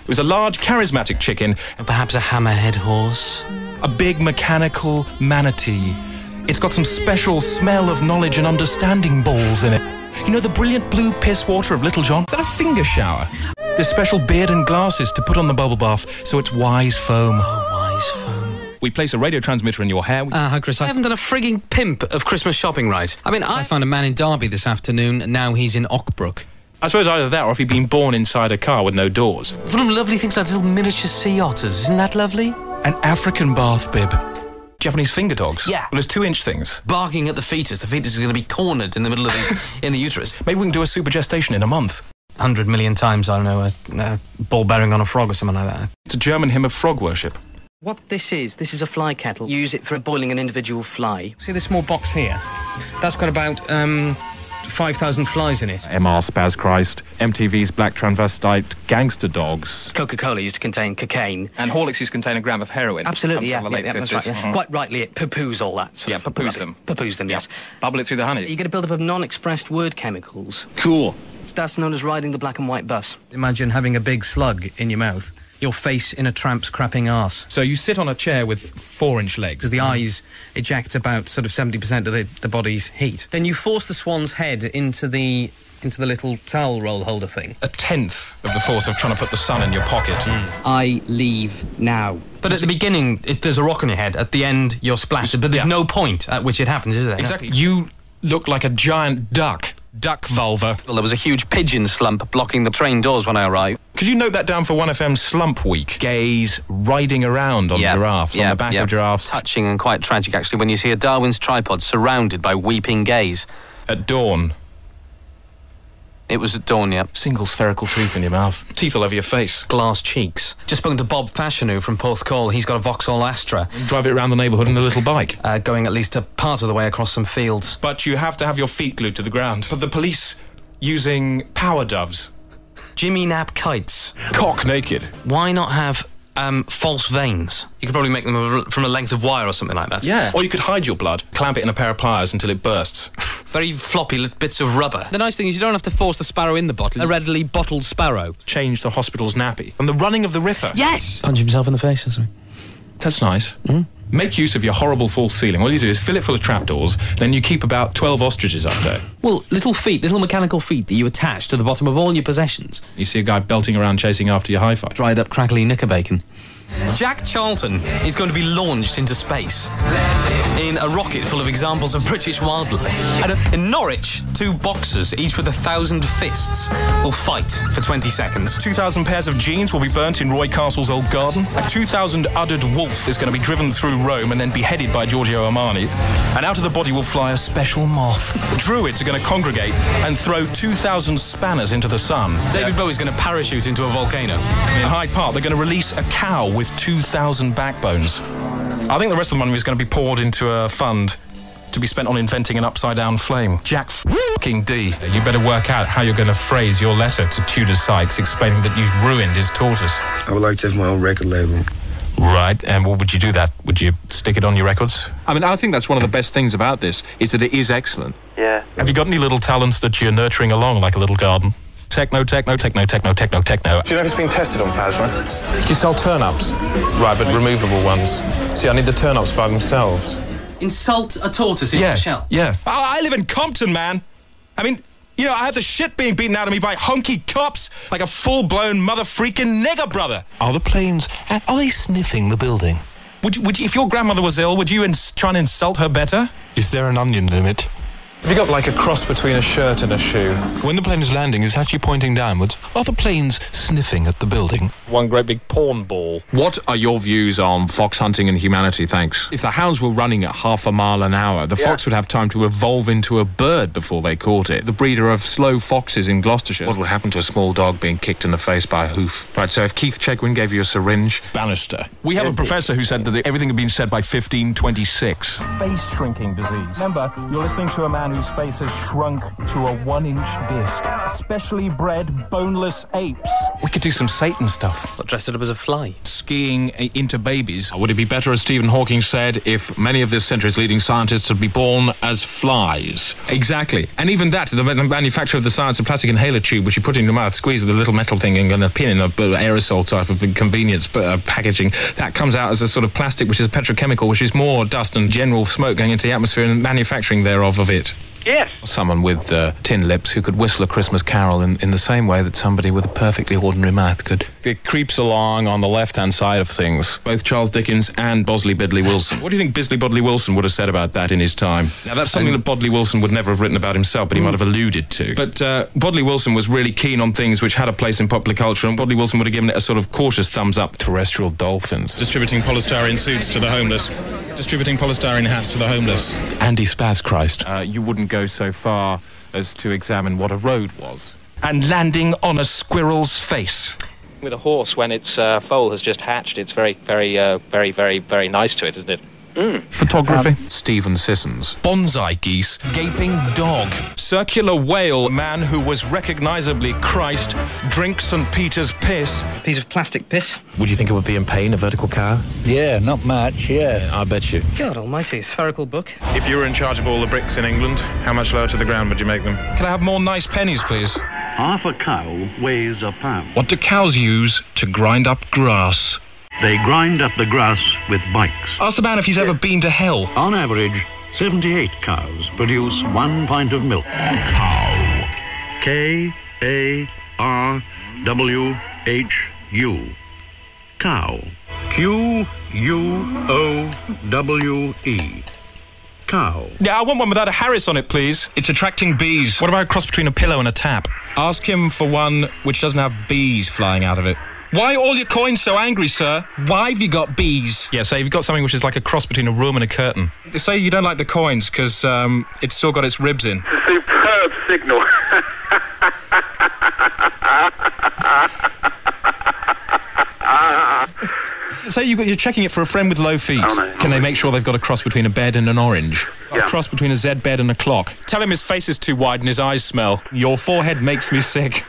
It was a large, charismatic chicken. Perhaps a hammerhead horse. A big, mechanical manatee. It's got some special smell of knowledge and understanding balls in it. You know the brilliant blue piss water of Little John? Is that a finger shower? There's special beard and glasses to put on the bubble bath, so it's wise foam. Oh, wise foam. We place a radio transmitter in your hair. Hi, Chris. I haven't done a frigging pimp of Christmas shopping right. I mean, I found a man in Derby this afternoon, and now he's in Ockbrook. I suppose either that or if he'd been born inside a car with no doors. Full of lovely things like little miniature sea otters. Isn't that lovely? An African bath bib. Japanese finger dogs? Yeah. Well, there's 2-inch things. Barking at the fetus. The fetus is going to be cornered in the middle of in the uterus. Maybe we can do a super gestation in a month. 100 million times, I don't know, a ball bearing on a frog or something like that. It's a German hymn of frog worship. What this is a fly kettle. Use it for boiling an individual fly. See this small box here? That's got about 5,000 flies in it. MR Spaz Christ, MTV's Black Transvestite, Gangster Dogs. Coca-Cola used to contain cocaine. And Horlicks used to contain a gram of heroin. Absolutely, yeah, that's right. Yeah. Quite rightly, it poo-poos all that. Yeah, poo-poos them. Poo-poos them, yes. Bubble it through the honey. You get a build-up of non-expressed word chemicals. Cool. That's known as riding the black and white bus. Imagine having a big slug in your mouth. Your face in a tramp's crapping arse. So you sit on a chair with 4-inch legs. Because the eyes eject about sort of 70% of the body's heat. Then you force the swan's head into the little towel roll holder thing. 1/10 of the force of trying to put the sun in your pocket. I leave now. But at the beginning, there's a rock on your head. At the end, you're splashed. But there's no point at which it happens, is there? Exactly. You look like a giant duck. Duck vulva. Well, there was a huge pigeon slump blocking the train doors when I arrived. Could you note that down for 1FM's Slump Week? Gays riding around on giraffes, on the back of giraffes. Touching and quite tragic, actually, when you see a Darwin's tripod surrounded by weeping gays. At dawn. It was at dawn, yeah. Single spherical tooth in your mouth. Teeth all over your face. Glass cheeks. Just spoken to Bob Fashanu from Porthcawl. He's got a Vauxhall Astra. Drive it around the neighbourhood in a little bike. Going at least a part of the way across some fields. But you have to have your feet glued to the ground. But the police using power doves. Jimmy Knapp kites. Cock naked. Why not have false veins? You could probably make them from a length of wire or something like that. Yeah. Or you could hide your blood, clamp it in a pair of pliers until it bursts. Very floppy bits of rubber. The nice thing is you don't have to force the sparrow in the bottle. A readily bottled sparrow. Change the hospital's nappy. And the running of the Ripper. Yes! Punch himself in the face, that's right. That's nice. Make use of your horrible false ceiling. All you do is fill it full of trapdoors, then you keep about 12 ostriches up there. Well, little mechanical feet that you attach to the bottom of all your possessions. You see a guy belting around chasing after your hi-fi. Dried up, crackly knickerbacon. Jack Charlton is going to be launched into space in a rocket full of examples of British wildlife. And in Norwich, 2 boxers, each with 1,000 fists, will fight for 20 seconds. 2,000 pairs of jeans will be burnt in Roy Castle's old garden. A 2,000 uddered wolf is going to be driven through Rome and then beheaded by Giorgio Armani. And out of the body will fly a special moth. Druids are going to congregate and throw 2,000 spanners into the sun. David Bowie's going to parachute into a volcano. In Hyde Park, they're going to release a cow with 2,000 backbones. I think the rest of the money is going to be poured into a fund to be spent on inventing an upside-down flame. Jack fucking D. You better work out how you're going to phrase your letter to Tudor Sykes explaining that you've ruined his tortoise. I would like to have my own record label. Right, and what would you do that? Would you stick it on your records? I mean, I think that's one of the best things about this, is that it is excellent. Yeah. Have you got any little talents that you're nurturing along like a little garden? Techno, techno, techno, techno, techno, techno. Do you know if it's been tested on plasma? Do you sell turn-ups? Right, but removable ones. See, I need the turn-ups by themselves. Insult a tortoise in a shell. Yeah. I live in Compton, man. I mean, you know, I have the shit being beaten out of me by honky cops like a full-blown mother-freaking nigger brother. Are the planes, are they sniffing the building? Would you, if your grandmother was ill, would you try and insult her better? Is there an onion limit? Have you got like a cross between a shirt and a shoe? When the plane is landing, it's actually pointing downwards. Are the planes sniffing at the building? One great big porn ball. What are your views on fox hunting and humanity, thanks? If the hounds were running at half a mile an hour, the fox would have time to evolve into a bird before they caught it. The breeder of slow foxes in Gloucestershire. What would happen to a small dog being kicked in the face by a hoof? Right, so if Keith Chegwin gave you a syringe... Bannister. We have a professor who said that everything had been said by 1526. Face-shrinking disease. Remember, you're listening to a man whose face has shrunk to a 1-inch disc. specially bred boneless apes. We could do some Satan stuff. Dress it up as a fly. Skiing into babies. Would it be better, as Stephen Hawking said, if many of this century's leading scientists had been born as flies? Exactly. And even that, the manufacture of the science of plastic inhaler tube, which you put in your mouth, squeeze with a little metal thing and a pin in a aerosol type of convenience packaging, that comes out as a sort of plastic, which is a petrochemical, which is more dust and general smoke going into the atmosphere and manufacturing thereof of it. Yes. Someone with tin lips who could whistle a Christmas carol in the same way that somebody with a perfectly ordinary mouth could. It creeps along on the left-hand side of things. Both Charles Dickens and Bosley Bodley Wilson. What do you think Bisley Bodley Wilson would have said about that in his time? Now, that's something that Bodley Wilson would never have written about himself, but he might have alluded to. But Bodley Wilson was really keen on things which had a place in popular culture, and Bodley Wilson would have given it a sort of cautious thumbs up. Terrestrial dolphins. Distributing polystyrene suits to the homeless. Distributing polystyrene hats to the homeless. Andy Spaz-Christ. You wouldn't go so far as to examine what a road was. And landing on a squirrel's face. With a horse, when its foal has just hatched, it's very, very nice to it, isn't it? Photography. Stephen Sissons. Bonsai geese. Gaping dog. Circular whale. Man who was recognisably Christ. Drinks St. Peter's piss. Piece of plastic piss. Would you think it would be in pain, a vertical cow? Yeah, not much, yeah. I bet you. God almighty, spherical book. If you were in charge of all the bricks in England, how much lower to the ground would you make them? Can I have more nice pennies, please? Half a cow weighs a pound. What do cows use to grind up grass? They grind up the grass with bikes. Ask the man if he's ever been to hell. On average, 78 cows produce 1 pint of milk. Cow. K-A-R-W-H-U. Cow. Q-U-O-W-E. Cow. Yeah, I want one without a Harris on it, please. It's attracting bees. What about a cross between a pillow and a tap? Ask him for one which doesn't have bees flying out of it. Why are all your coins so angry, sir? Why have you got bees? Yeah, say you've got something which is like a cross between a room and a curtain. Say you don't like the coins because it's still got its ribs in. It's a superb signal. Say you're checking it for a friend with low feet. Oh, no. Can they make sure they've got a cross between a bed and an orange? Yeah. A cross between a Z bed and a clock? Tell him his face is too wide and his eyes smell. Your forehead makes me sick.